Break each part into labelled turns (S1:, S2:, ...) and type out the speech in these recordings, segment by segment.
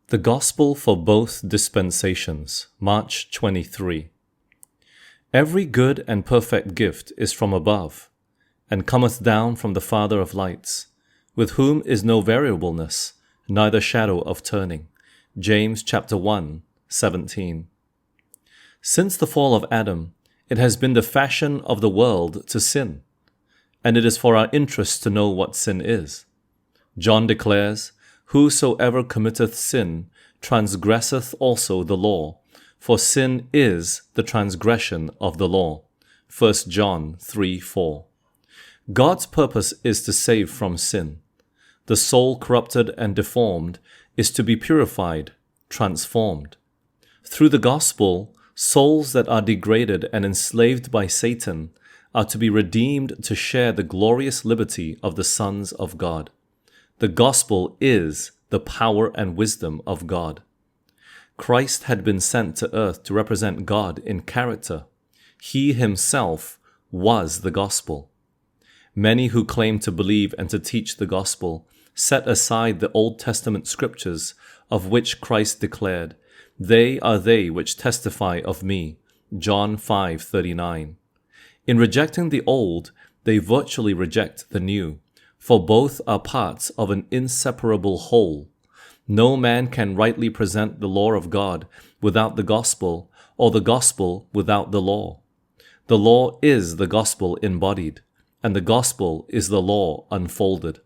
S1: The Gospel for Both Dispensations, March 23. Every good and perfect gift is from above, and cometh down from the Father of lights, with whom is no variableness, neither shadow of turning. James chapter 1, 17. Since the fall of Adam, it has been the fashion of the world to sin, and it is for our interest to know what sin is. John declares, "Whosoever committeth sin transgresseth also the law, for sin is the transgression of the law." 1 John 3:4. God's purpose is to save from sin. The soul corrupted and deformed is to be purified, transformed. Through the gospel, souls that are degraded and enslaved by Satan are to be redeemed to share the glorious liberty of the sons of God. The gospel is the power and wisdom of God. Christ had been sent to earth to represent God in character. He himself was the gospel. Many who claim to believe and to teach the gospel set aside the Old Testament scriptures of which Christ declared, "They are they which testify of me." John 5:39. In rejecting the old, they virtually reject the new, for both are parts of an inseparable whole. No man can rightly present the law of God without the gospel, or the gospel without the law. The law is the gospel embodied, and the gospel is the law unfolded.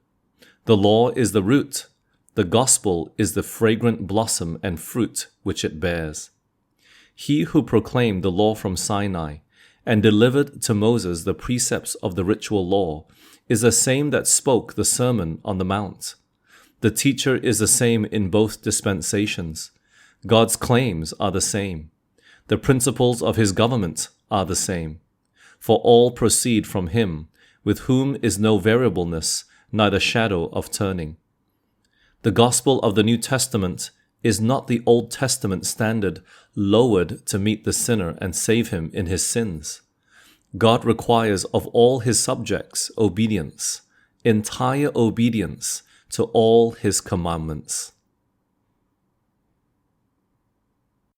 S1: The law is the root, the gospel is the fragrant blossom and fruit which it bears. He who proclaimed the law from Sinai and delivered to Moses the precepts of the ritual law is the same that spoke the Sermon on the Mount. The teacher is the same in both dispensations. God's claims are the same. The principles of his government are the same. For all proceed from him, with whom is no variableness, neither shadow of turning. The gospel of the New Testament is not the Old Testament standard lowered to meet the sinner and save him in his sins. God requires of all his subjects obedience, entire obedience to all his commandments.